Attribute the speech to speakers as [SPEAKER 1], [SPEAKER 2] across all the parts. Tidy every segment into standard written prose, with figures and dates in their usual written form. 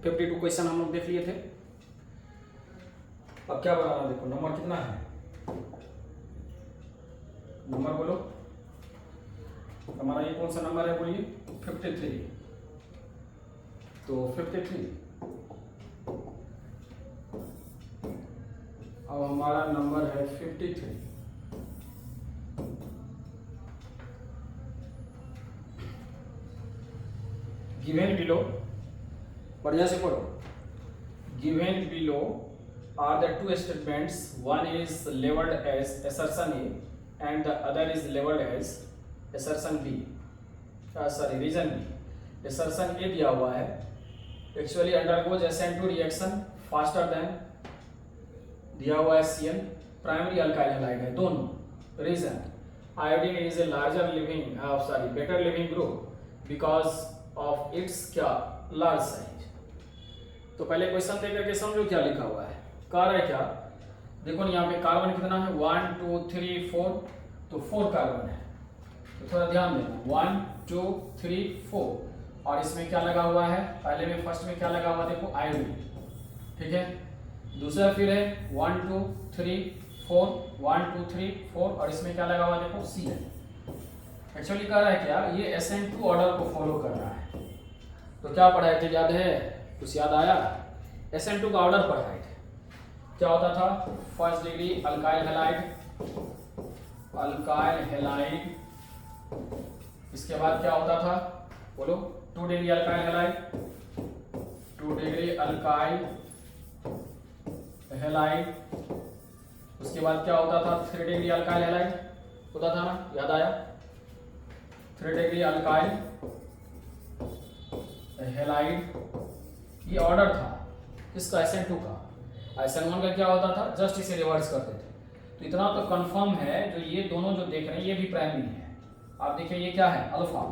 [SPEAKER 1] 52 question हम लोग देख लिए थे। अब क्या बनाना, देखो नंबर कितना है, नंबर बोलो हमारा ये कौन सा नंबर है, बोलिए 53। तो 53 अब हमारा नंबर है 53। गिवन बिलो, बढ़िया से पढ़ो, given below are the two statements, one is labeled as assertion A and the other is labeled as assertion B, reason B। assertion A दिया हुआ है, actually undergoes SN2 reaction faster than, दिया हुआ है CN, primary alkyl halide है दोनों। reason iodine is a larger living better living group because of its क्या large size। तो पहले क्वेश्चन देख करके समझो क्या लिखा हुआ है, कह रहा है क्या, देखो यहाँ पे कार्बन कितना है 1 2 3 4, तो 4 कार्बन है, तो थोड़ा ध्यान देना 1 2 3 4, और इसमें क्या लगा हुआ है, पहले में फर्स्ट में क्या लगा हुआ देखो आयोडीन, ठीक है। दूसरा फिर है 1 2 3 4 1 2 3 4, और इसमें क्या लगा हुआ देखो CN। एक्चुअली कह रहा है क्या, ये SN2 ऑर्डर को फॉलो कर रहा है। तो क्या पढ़ाए थे, याद है, कुछ याद आया, SN2 का ऑर्डर पढ़ाए थे, क्या होता था, फर्स्ट डिग्री अल्काइल हैलाइड, इसके बाद क्या होता था बोलो 2 degree alkyl halide, 2 degree alkyl halide, उसके बाद क्या होता था 3 डिग्री अल्काइल हैलाइड होता था ना, याद आया, 3 डिग्री अल्काइल हैलाइड, ये ऑर्डर था किसका, SN2 का। SN1 का क्या होता था, जस्ट इसे रिवर्स करते थे। तो इतना तो कंफर्म है, जो ये दोनों जो देख रहे हैं ये भी प्राइमरी है। आप देखिए ये क्या है, अल्फा,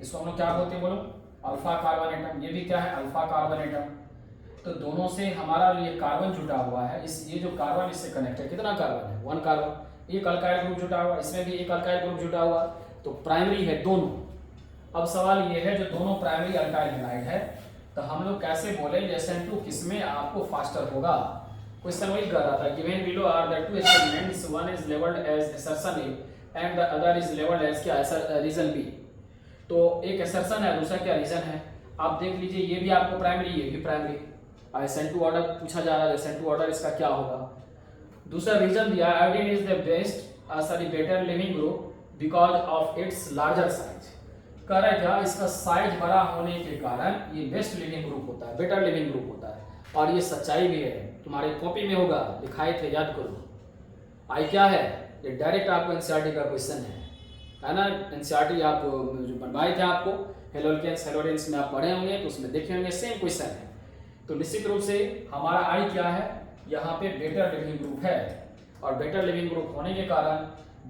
[SPEAKER 1] इसको हम लोग क्या बोलते हैं बोलो, अल्फा कार्बन एटम, ये भी क्या है, अल्फा कार्बन एटम। तो दोनों से हमारा जो ये कार्बन जुटा हुआ है, इस ये जो कार्बन इससे कनेक्ट है, कितना कार्बन है, 1 कार्बन, एक अल्काइल ग्रुप जुटा हुआ, इसमें भी एक अल्काइल ग्रुप जुटा हुआ, तो प्राइमरी है दोनों। अब सवाल ये है, जो दोनों प्राइमरी अल्काइल हैलाइड है, तो हम लोग कैसे बोले SN2 किसमें आपको फास्टर होगा। क्वेश्चन वही कर रहा था, given below are the two statements, one is labelled as assertion A and the other is labelled as क्या, रीजन B। तो एक assertion है, दूसरा क्या रीजन है। आप देख लीजिए, ये भी आपको प्राइमरी, ये भी प्राइमरी, SN2 ऑर्डर पूछा जा रहा है, SN2 ऑर्डर इसका क्या होगा। दूसरा रीजन दिया, iodine is the better leaving group because of its larger size. कह रहा है क्या, इसका साइज बड़ा होने के कारण ये बेस्ट लिविंग ग्रुप होता है, बेटर लिविंग ग्रुप होता है, और ये सच्चाई भी है, तुम्हारे कॉपी में होगा, लिखाए थे, याद करो। आई क्या है, ये डायरेक्ट आपको एनसीईआरटी का क्वेश्चन है ना। एनसीईआरटी आप जो बनवाए थे आपको हेलोल्केन्स हेलोडेंस में आप पढ़े होंगे, तो उसमें देखे होंगे सेम क्वेश्चन है। तो निश्चित रूप से हमारा आई क्या है, यहाँ पे बेटर लिविंग ग्रुप है, और बेटर लिविंग ग्रुप होने के कारण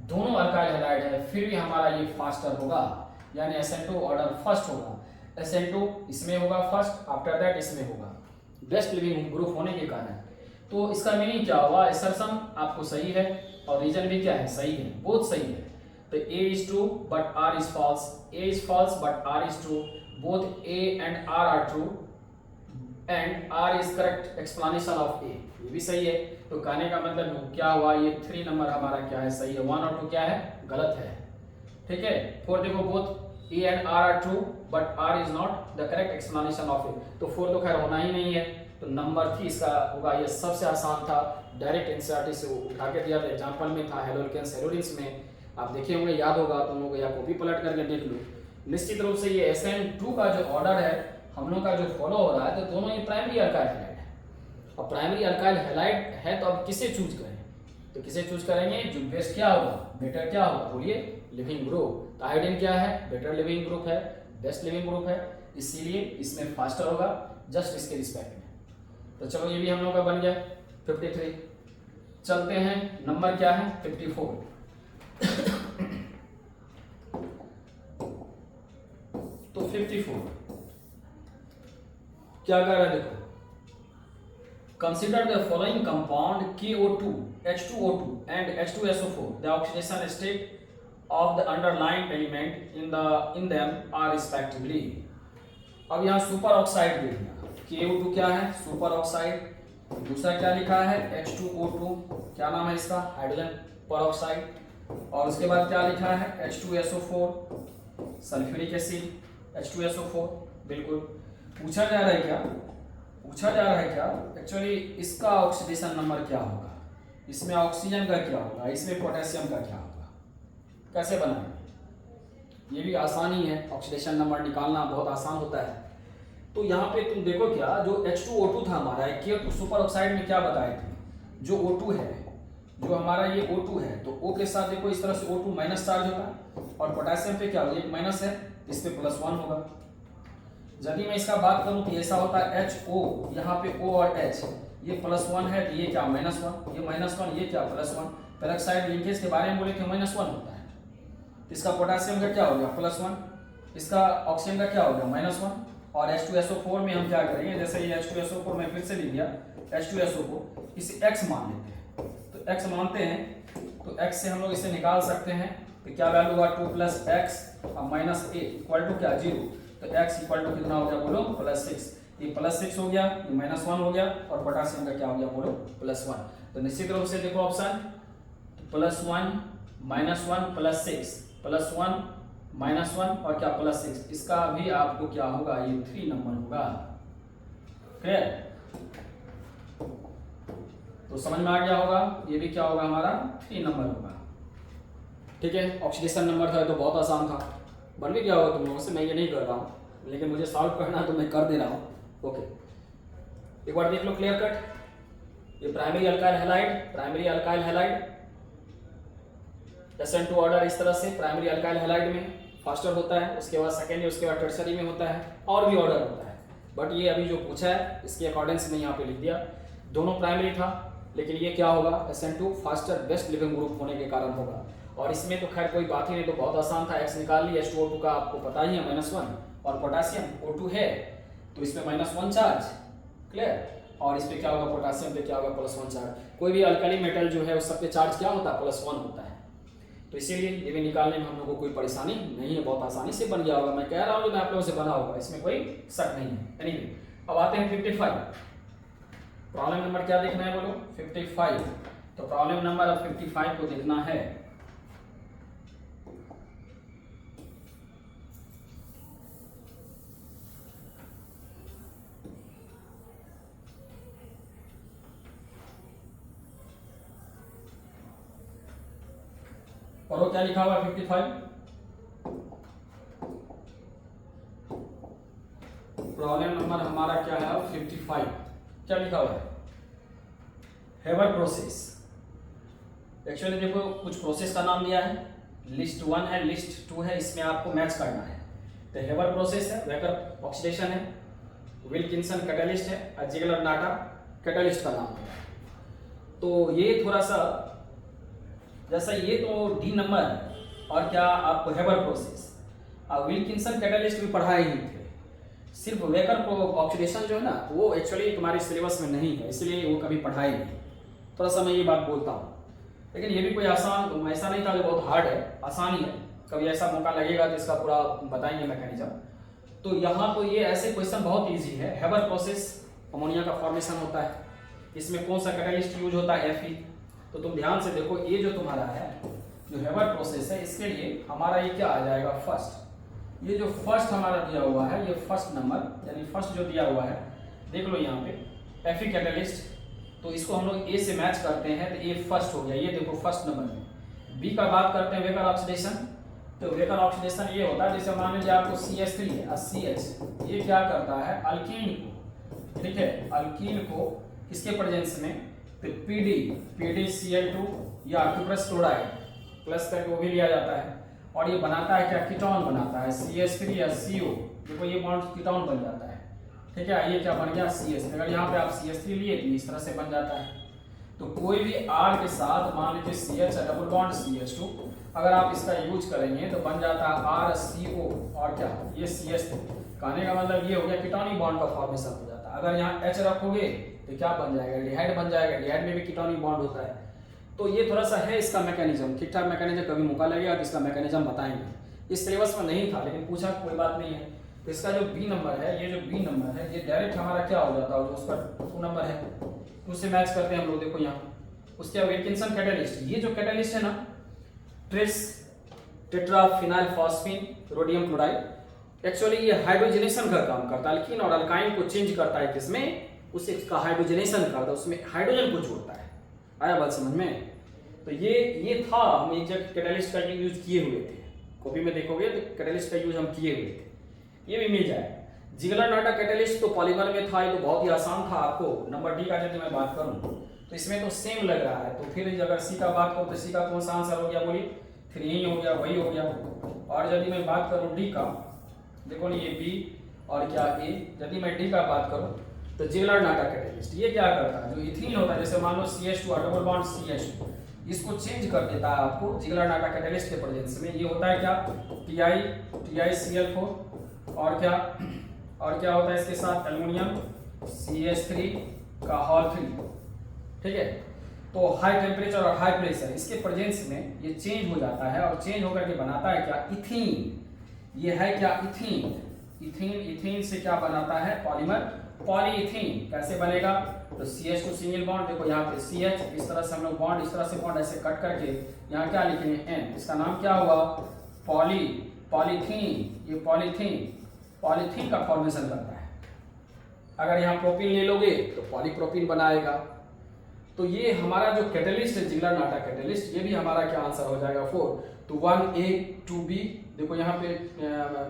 [SPEAKER 1] दोनों अल्काइल हैलाइड है, फिर भी हमारा ये फास्टर होगा, यानी SN2 ऑर्डर फर्स्ट होगा। SN2 इसमें होगा फर्स्ट, आफ्टर दैट इसमें होगा, बेस्ट लिविंग ग्रुप होने के कारण। तो इसका मीनिंग क्या हुआ, assertion आपको सही है और रीजन भी क्या है, सही है, बोथ सही है। तो A is true but R is false, A is false but R is true, both A and R are true and R is correct explanation of A, ये भी सही है। तो कहने का मतलब क्या हुआ, ये 3 नंबर हमारा क्या है, सही है, 1 और 2 क्या है, गलत है, ठीक है। 4 देखो, both A and R are true but R is not the correct explanation of it, तो 4 तो खैर होना ही नहीं है, तो नंबर 3 इसका होगा। ये सबसे आसान था, डायरेक्ट एनसीईआरटी से उठा के दिया था, एग्जांपल में था हेलोल्केन्स हेलोडिन्स में, आप देखे होंगे, याद होगा तुम लोग, या कॉपी पलट करके देख लो। निश्चित रूप से ये SN2 का जो ऑर्डर है हम लोग का जो फॉलो हो रहा है, तो दोनों ये प्राइमरी अल्काइल हैलाइड है, और प्राइमरी अल्काइल हैलाइड है, तो अब किसे चूज करें, तो किसे चूज करेंगे, जो बेस्ट क्या होगा, बेटर क्या होगा, बोलिए लिविंग ग्रुप। तो आयोडीन क्या है, बेटर लिविंग ग्रुप है, बेस्ट लिविंग ग्रुप है, इसीलिए इसमें फास्टर होगा, जस्ट इसके रिस्पेक्ट में। तो चलो ये भी हम लोग का बन गया 53। चलते हैं, नंबर क्या है 54। तो 54 क्या कर रहा है, देखो, consider the following compound KO2, H2O2 and H2SO4, the oxidation state of the underlying element in them are respectively। अब यहाँ सुपर ऑक्साइड दे दिया, KO2 क्या है, सुपर ऑक्साइड। दूसरा क्या लिखा है, H2O2, क्या नाम है इसका, हाइड्रोजन पर ऑक्साइड। और उसके बाद क्या लिखा है, H2SO4, सल्फ्यूरिक एसिड, H2SO4। बिल्कुल पूछा जा रहा है क्या, पूछा जा रहा है क्या एक्चुअली इसका ऑक्सीडेशन नंबर क्या होगा, इसमें ऑक्सीजन का क्या होगा, इसमें पोटेशियम का क्या होगा, कैसे बनाएंगे। ये भी आसानी है, ऑक्सीडेशन नंबर निकालना बहुत आसान होता है। तो यहाँ पे तुम देखो क्या, जो H2O2 था हमारा, एक सुपर ऑक्साइड में क्या बताए थे, जो O2 है, जो हमारा ये O2 है, तो O के साथ देखो इस तरह से O2 माइनस चार्ज होता है, और पोटेशियम पे क्या होगा, एक माइनस है, इस पे +1 होगा। यदि मैं इसका बात करूं तो ऐसा होता है HO, यहाँ पे O और H, ये +1 है तो ये क्या -1, ये -1, ये क्या +1। पेरोक्साइड लिंकेज के बारे में बोले थे -1 होता है, इसका पोटेशियम का क्या हो गया +1, इसका ऑक्सीजन का क्या हो गया -1। और H2SO4 में हम क्या करेंगे, जैसे ये H2SO4 में फिर से लिख दिया H2SO4, इसे X मान लेते हैं। तो X मानते हैं तो X से हम लोग इसे निकाल सकते हैं, तो क्या वैल्यू हुआ 2 + x और -a इक्वल टू क्या 0। तो x इक्वल टू कितना हो गया बोलो +6, ये +6 हो गया, ये -1 हो गया, और पोटेशियम का क्या हो गया बोलो +1। तो निश्चित रूप से देखो ऑप्शन +1 -1 +6 +1 -1 और क्या +6, इसका भी आपको क्या होगा, ये 3 नंबर होगा। क्लियर, तो समझ में आ गया होगा, ये भी क्या होगा हमारा 3 नंबर होगा। ठीक है, ऑक्सीडेशन नंबर था तो बहुत आसान था, बन भी गया होगा तुम लोगों से, मैं ये नहीं कर रहा हूँ, लेकिन मुझे सॉल्व करना है तो मैं कर दे रहा हूँ। ओके, एक बार देख लो क्लियर कट। ये primary alkyl halide, primary alkyl halide SN2 order इस तरह से प्राइमरी अल्काइल हैलाइड में फास्टर होता है, उसके बाद सेकेंडरी, उसके बाद टर्सरी में होता है, और भी ऑर्डर होता है, बट ये अभी जो पूछा है इसके अकॉर्डिंग मैं यहाँ पे लिख दिया। दोनों प्राइमरी था, लेकिन ये क्या होगा, SN2 faster best leaving group होने के कारण होगा। और इसमें तो खैर कोई बात ही नहीं, तो बहुत आसान था, X निकाल ली, H2O2 का आपको पता ही है -1, और पोटेशियम O2 है तो इसमें -1 चार्ज। क्लियर, और इस पे क्या होगा, पोटेशियम पे क्या होगा +1 चार्ज। कोई भी अल्कली मेटल जो है उस सब पे चार्ज क्या होता है, +1 होता है। तो इसीलिए ये भी निकालने में हम लोगों को कोई परेशानी नहीं है, बहुत आसानी से बन गया होगा। मैं कह रहा हूँ जो मैं आप लोगों से बना होगा, इसमें कोई शक नहीं है। एनीवे, अब आते हैं 55। प्रॉब्लम नंबर क्या देखना है बोलो, 55। तो प्रॉब्लम नंबर अब 55 को देखना है। और क्या लिखा हुआ 55, प्रॉब्लम नंबर हमारा क्या है 55, क्या लिखा हुआ है, हेबर प्रोसेस। एक्चुअली देखो कुछ प्रोसेस का नाम दिया है, लिस्ट 1 है, लिस्ट 2 है, इसमें आपको मैच करना है। तो हेबर प्रोसेस है, वेकर ऑक्सीडेशन है, विल्किंसन कैटलिस्ट है, और जिगलर-नाटा कैटलिस्ट का नाम है। तो ये थोड़ा सा जैसा ये तो डी नंबर है, और क्या आपको हेबर प्रोसेस और विल्किंसन कैटलिस्ट भी पढ़ाए ही थे। सिर्फ वेकर ऑक्सीडेशन जो है ना, वो एक्चुअली तुम्हारे सिलेबस में नहीं है, इसलिए वो कभी पढ़ाए नहीं। थोड़ा सा मैं ये बात बोलता हूँ, लेकिन ये भी कोई आसान ऐसा नहीं था जो बहुत हार्ड है, आसान ही है। कभी ऐसा मौका लगेगा तो इसका पूरा बताएंगे मैकेनिज्म। तो यहाँ तो ये ऐसे क्वेश्चन बहुत ईजी है। हेबर प्रोसेस, अमोनिया का फॉर्मेशन होता है, इसमें कौन सा कैटलिस्ट यूज होता है, Fe। तो तुम ध्यान से देखो, ये जो तुम्हारा है जो हेबर प्रोसेस है, इसके लिए हमारा ये क्या आ जाएगा फर्स्ट। ये जो फर्स्ट हमारा दिया हुआ है, ये फर्स्ट नंबर यानी फर्स्ट जो दिया हुआ है, देख लो यहाँ पे Fe कैटलिस्ट। तो इसको हम लोग ए से मैच करते हैं, तो ए फर्स्ट हो गया, ये देखो फर्स्ट नंबर में। बी का बात करते हैं वेकर ऑक्सीडेशन। तो वेकर ऑक्सीडेशन ये होता है, जैसे मान लीजिए आपको CH3 है और CH, ये क्या करता है अल्कीन को, ठीक है, अल्कीन को किसके प्रेजेंस में, तो PdCl2 या क्यूप्रस क्लोराइड प्लस करके वो भी लिया जाता है, और ये बनाता है क्या, कीटोन बनाता है CH3 या CO। देखो ये बॉन्ड कीटोन बन जाता है, ठीक है। ये क्या बन गया CH। अगर यहाँ पे आप CH3 लिए तो इस तरह से बन जाता है। तो कोई भी R के साथ मान लीजिए CH डबल बॉन्ड CH2, अगर आप इसका यूज करेंगे तो बन जाता है RCO, और क्या ये CH3। कहने का मतलब ये हो गया कीटोनिक बॉन्ड का फॉर्मेशन हो जाता है। अगर यहाँ H रखोगे तो क्या बन जाएगा, डिहाइड बन जाएगा। डिहाइड में भी कीटोनिक बॉन्ड होता है। तो ये थोड़ा सा है इसका मैकेनिज्म, ठीक ठाक मैकेनिज्म। कभी मौका लगेगा तो इसका मैकेनिज्म बताएंगे। इस सिलेबस में नहीं था लेकिन पूछा, कोई बात नहीं है। तो इसका जो बी नंबर है, ये जो बी नंबर है, ये डायरेक्ट हमारा क्या हो जाता है, जो उसका 2 नंबर है उससे मैच करते हैं हम लोग। देखो यहाँ उसके विल्किंसन कैटालिस्ट, ये जो कैटालिस्ट है ना, tris tetraphenyl phosphine rhodium chloride, actually ये हाइड्रोजनेशन का काम करता है, लेकिन और अल्काइन को चेंज करता है किसमें, उसे इसका हाइड्रोजनेशन करता है, उसमें हाइड्रोजन को जोड़ता है। आया बात समझ में? तो ये था, हम एक जगह कैटालिस्ट का यूज किए हुए थे, कॉपी में देखोगे तो कैटालिस्ट का यूज हम किए हुए थे, ये भी मिल जाए। जिगलर-नाटा कैटालिस्ट तो पॉलीमर में था, ये तो बहुत ही आसान था। आपको नंबर डी का यदि मैं बात करूं तो इसमें तो सेम लग रहा है, तो फिर अगर सी का बात करूं तो सी का कौन सा आंसर हो गया, बोलिए? फिर यही हो गया, वही हो गया। और यदि मैं बात करूं डी का, देखो ना ये बी और क्या ए, यदि मैं डी का बात करूं तो जिगलर-नाटा कैटालिस्ट ये क्या करता है, जो इथीन होता है, जैसे मान लो CH2 डबल बॉन्ड CH2, इसको चेंज कर देता है आपको जिगलर-नाटा कैटालिस्ट के प्रेजेंस में। ये होता है क्या, TiCl4 और क्या होता है इसके साथ, एल्युमिनियम CH3 का हॉल 3, ठीक है। तो हाई टेम्परेचर और हाई प्रेशर इसके प्रेजेंस में ये चेंज हो जाता है, और चेंज होकर के बनाता है क्या, इथीन। ये है क्या, इथीन। इथीन से क्या बनाता है, पॉलीमर पॉलीइथीन। कैसे बनेगा, तो CH2 सिंगल बॉन्ड, देखो यहाँ पे CH, इस तरह से हम लोग बॉन्ड, इस तरह से बॉन्ड ऐसे कट करके यहाँ क्या लिखेंगे, N, इसका नाम क्या हुआ, पॉलीथीन। ये पॉलीथीन का फॉर्मेशन करता है। अगर यहाँ प्रोपीन ले लोगे तो पॉलीप्रोपीन बनाएगा। तो ये हमारा जो कैटालिस्ट है, जिगलर-नाटा कैटालिस्ट, ये भी हमारा क्या आंसर हो जाएगा, 4। तो 1A 2B, देखो यहाँ पे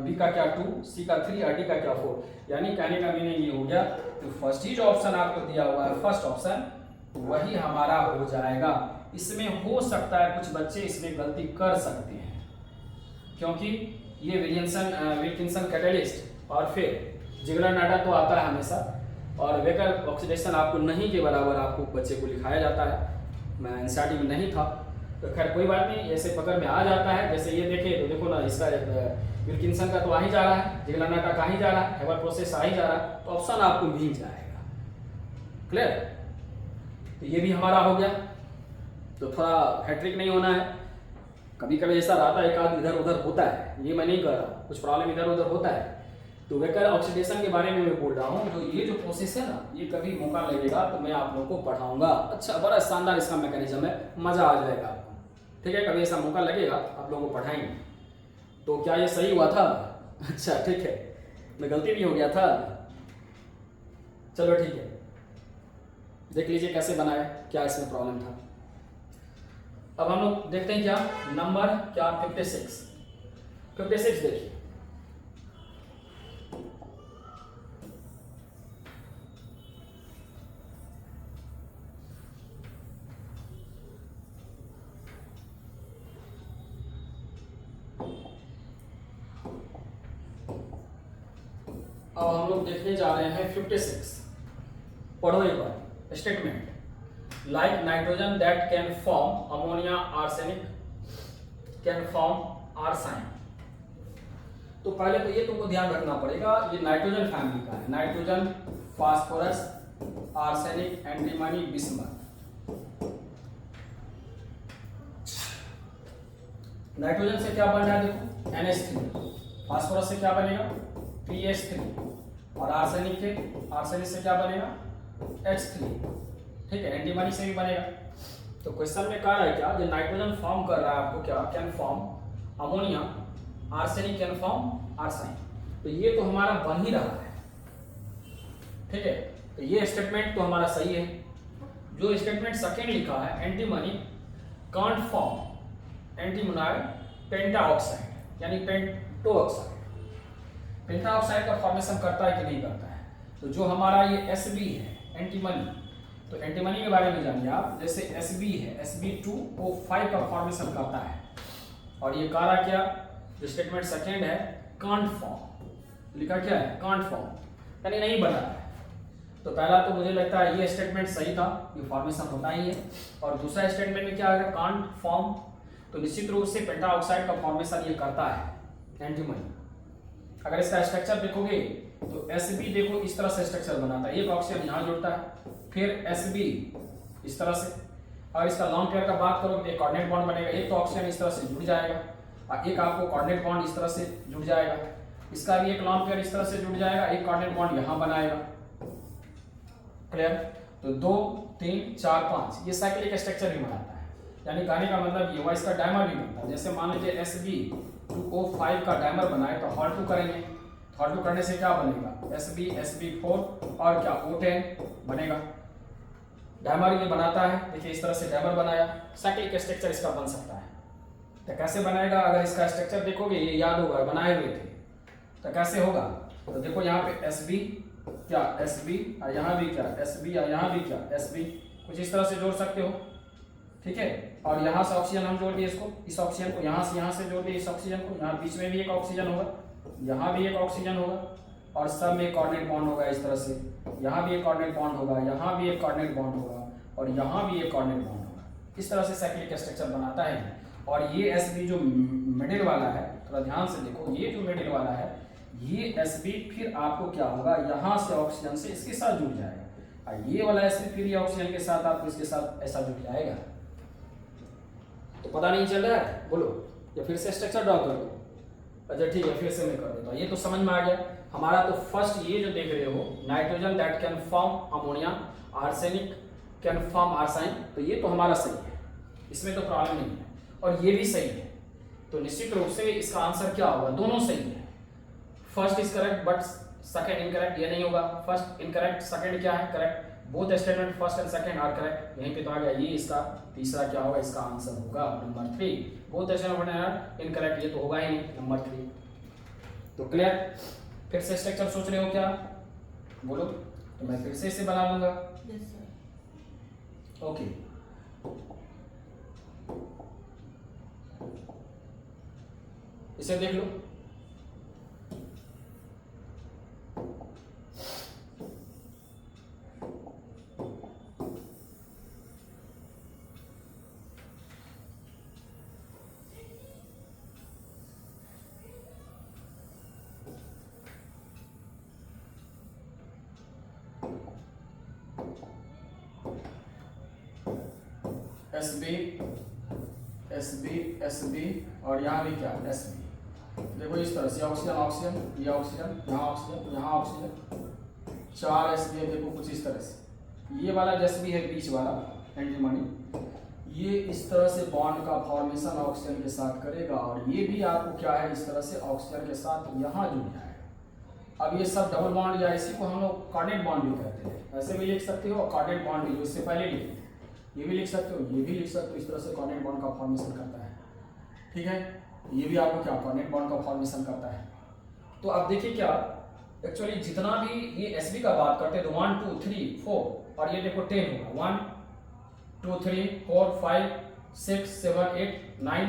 [SPEAKER 1] B का क्या 2, C का 3 और D का क्या 4। यानी कहने का मीनिंग ये हो गया, तो फर्स्ट ही जो ऑप्शन आपको दिया हुआ है, फर्स्ट ऑप्शन, वही हमारा हो जाएगा। इसमें हो सकता है कुछ बच्चे इसमें गलती कर सकते हैं, क्योंकि ये विल्किंसन कैटालिस्ट और फिर जिगलर-नाटा तो आता है हमेशा, और वेकर ऑक्सीडेशन आपको नहीं के बराबर आपको बच्चे को लिखाया जाता है। मैं एनसीईआरटी में नहीं था, तो खैर कोई बात नहीं, ऐसे पकड़ में आ जाता है। जैसे ये देखे तो देखो ना, इसका विल्किंसन का तो आ ही जा रहा है, जिगलर-नाटा का ही जा रहा है, हेबर प्रोसेस आ ही जा रहा है, तो ऑप्शन आपको मिल जाएगा। क्लियर? तो ये भी हमारा हो गया। तो थोड़ा हैट्रिक नहीं होना है, कभी कभी ऐसा रहता है, एक आध इधर उधर होता है, ये मैं नहीं कर रहा, कुछ प्रॉब्लम इधर उधर होता है। तो वेकर ऑक्सीडेशन के बारे में मैं बोल रहा हूँ, तो ये जो प्रोसेस है ना, ये कभी मौका लगेगा तो मैं आप लोगों को पढ़ाऊंगा। अच्छा, बड़ा शानदार इसका मैकेनिज्म है, मजा आ जाएगा आपको, ठीक है। कभी ऐसा मौका लगेगा आप लोगों को पढ़ाएंगे। तो क्या ये सही हुआ था? अच्छा ठीक है, मैं गलती भी हो गया था, चलो ठीक है, देख लीजिए कैसे बनाए, क्या इसमें प्रॉब्लम था। अब हम लोग देखते हैं क्या नंबर, क्या 56 देखिए। अब हम लोग देखने जा रहे हैं 56। पढ़ो एक बार statement, like nitrogen that can form ammonia arsenic can form arsine. तो पहले तो ये तुमको ध्यान रखना पड़ेगा, ये नाइट्रोजन फैमिली का है, nitrogen, phosphorus, arsenic, antimony, bismuth. Nitrogen से क्या बन रहा है, देखो NH3, फास्फोरस से क्या बनेगा, PH3, और आर्सेनिक से क्या बनेगा, H3, ठीक है। एंटीमनी से भी बनेगा। तो क्वेश्चन में कह रहा है क्या, जो नाइट्रोजन फॉर्म कर रहा है आपको क्या, can form ammonia, arsenic can form arsine. तो ये तो हमारा बन ही रहा है, ठीक है। तो ये स्टेटमेंट तो हमारा सही है। जो स्टेटमेंट सेकेंड लिखा है, एंटीमनी कांट फॉर्म एंटीमोनाइल पेंटाऑक्साइड, यानी पेंटोऑक्साइड, पेंटाऑक्साइड का फॉर्मेशन करता है कि नहीं करता है। तो जो हमारा ये Sb है एंटीमनी, तो एंटीमनी के बारे में जानिए आप। जैसे Sb है, Sb2O5 का फॉर्मेशन करता है, और ये कह रहा क्या, जो स्टेटमेंट सेकेंड है, कांट फॉर्म, लिखा क्या है, कांट फॉर्म, यानी नहीं बना है। तो पहला तो मुझे लगता है ये स्टेटमेंट सही था, ये फॉर्मेशन होता ही है। और दूसरा स्टेटमेंट में क्या है, कांट फॉर्म, तो निश्चित रूप से पेंटाऑक्साइड का फॉर्मेशन ये करता है एंटीमनी। अगर इसका स्ट्रक्चर देखोगे तो Sb देखो इस तरह से स्ट्रक्चर बनाता है, एक ऑक्सीजन यहाँ जुड़ता है, फिर Sb इस तरह से। अगर इसका लॉन्ग पेयर का बात करो तो एक कोऑर्डिनेट बॉन्ड बनेगा, एक तो ऑक्सीजन इस तरह से जुड़ जाएगा और एक आपको कोऑर्डिनेट बॉन्ड इस तरह से जुड़ जाएगा। इसका भी एक लॉन्ग पेयर इस तरह से जुड़ जाएगा, एक कोऑर्डिनेट बॉन्ड यहाँ बनाएगा। क्लियर? तो 2 3 4 5 ये साइक्लिक स्ट्रक्चर भी बनाता है, यानी कहने का मतलब ये हुआ इसका डायमर भी बनता है। जैसे मान लीजिए Sb2O5 का डायमर बनाए तो हॉल 2 करेंगे, हॉल 2 करने से क्या बनेगा, Sb4 और क्या O10 बनेगा। डायमर ये बनाता है, देखिए इस तरह से डायमर बनाया, साइक्लिक स्ट्रक्चर इसका बन सकता है। तो कैसे बनेगा, अगर इसका स्ट्रक्चर देखोगे, ये याद होगा बनाए हुए थे, तो कैसे होगा, तो देखो यहाँ पे Sb क्या Sb और यहाँ भी क्या Sb और यहाँ भी क्या Sb, कुछ इस तरह से जोड़ सकते हो, ठीक है। और यहाँ से ऑक्सीजन हम जोड़ दिए इसको, इस ऑक्सीजन को यहाँ से जोड़ दिए इस ऑक्सीजन को, यहाँ बीच में भी एक ऑक्सीजन होगा, यहाँ भी एक ऑक्सीजन होगा, और सब में एक कोऑर्डिनेट बॉन्ड होगा इस तरह से, यहाँ भी एक कोऑर्डिनेट बॉन्ड होगा, यहाँ भी एक कोऑर्डिनेट बॉन्ड होगा, और यहाँ भी एक कोऑर्डिनेट बॉन्ड होगा। इस तरह से साइक्लिक स्ट्रक्चर बनाता है। और ये Sb जो मिडिल वाला है, थोड़ा ध्यान से देखो, ये जो मिडिल वाला है, ये Sb फिर आपको क्या होगा, यहाँ से ऑक्सीजन से इसके साथ जुड़ जाएगा, और ये वाला Sb फिर ये ऑक्सीजन के साथ आपको इसके साथ ऐसा जुड़ जाएगा। तो पता नहीं चल रहा है, बोलो, या फिर से स्ट्रक्चर ड्रॉ कर दो। अच्छा ठीक है, फिर से मैं कर देता हूँ, ये तो समझ में आ गया हमारा। तो फर्स्ट ये जो देख रहे हो, nitrogen that can form ammonia, arsenic can form arsine, तो ये तो हमारा सही है, इसमें तो प्रॉब्लम नहीं है, और ये भी सही है। तो निश्चित रूप से इसका आंसर क्या होगा, दोनों सही है। First is correct but second incorrect, ये नहीं होगा। फर्स्ट इनकरेक्ट, सेकंड क्या है correct, both statement first and second are correct, यहीं पे तो आ गया। ये इसका तीसरा क्या होगा, इसका आंसर होगा number 3, both statement are incorrect, ये तो होगा ही नहीं नंबर 3। तो क्लियर? फिर से स्ट्रक्चर सोच रहे हो क्या, बोलो, तो मैं फिर से इसे बना लूंगा।
[SPEAKER 2] Yes sir.
[SPEAKER 1] ओके, इसे देख लो। SB और यहाँ भी क्या SB, देखो इस तरह से ऑक्सीजन ऑक्सीजन, ये ऑक्सीजन, यहाँ ऑक्सीजन, यहाँ ऑक्सीजन, 4 SB है, देखो कुछ इस तरह से। ये वाला जैसे भी है बीच वाला एंटीमनी, ये इस तरह से बॉन्ड का फॉर्मेशन ऑक्सीजन के साथ करेगा, और ये भी आपको क्या है इस तरह से ऑक्सीजन के साथ यहाँ जुड़ जाएगा। अब ये सब डबल बॉन्ड या इसी को हम लोग कोऑर्डिनेट बॉन्ड भी कहते हैं, ऐसे भी लिख सकते हो, कोऑर्डिनेट बॉन्ड भी जो इससे पहले लिखे, ये भी लिख सकते हो, ये भी लिख सकते हो, इस तरह से कोऑर्डिनेट बॉन्ड का फॉर्मेशन करता है, ठीक है। ये भी आपको क्या कोऑर्डिनेट बॉन्ड का फॉर्मेशन करता है। तो आप देखिए क्या एक्चुअली जितना भी ये Sb का बात करते हैं, तो 1 2 3 4 और ये देखो 10 होगा, 1 2 3 4 5 6 7 8 9,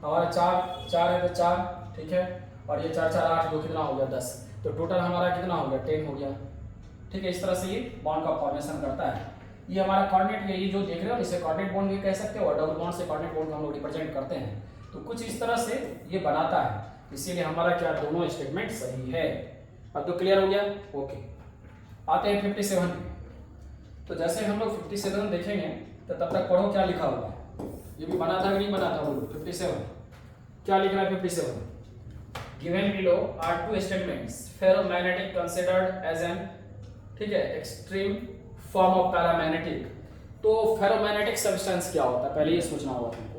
[SPEAKER 1] हमारा 4 है तो 4, ठीक है, और ये 4 4 8 2 कितना हो गया 10, तो टोटल हमारा कितना हो गया 10 हो गया, ठीक है। इस तरह से ये बॉन्ड का फॉर्मेशन करता है। ये हमारा कोऑर्डिनेट, ये जो देख रहे हो इसे कोऑर्डिनेट बॉन्ड भी कह सकते हो, और डबल बॉन्ड से कोऑर्डिनेट बॉन्ड को हम लोग रिप्रेजेंट करते हैं। तो कुछ इस तरह से ये बनाता है, इसीलिए हमारा क्या दोनों स्टेटमेंट सही है। अब तो क्लियर हो गया, ओके। आते हैं 57 पे। तो जैसे हम लोग 57 देखेंगे तो तब तक पढ़ो क्या लिखा हुआ है, ये भी बना था कि नहीं बना था, बोलो 57 क्या लिख रहा है। 57 given below are two statements, ferromagnetic considered as an, ठीक है, एक्सट्रीम फॉर्म ऑफ पैरामैग्नेटिक। तो फेरोमैग्नेटिक सब्सटेंस क्या होता है, पहले ये सोचना होगा तुमको।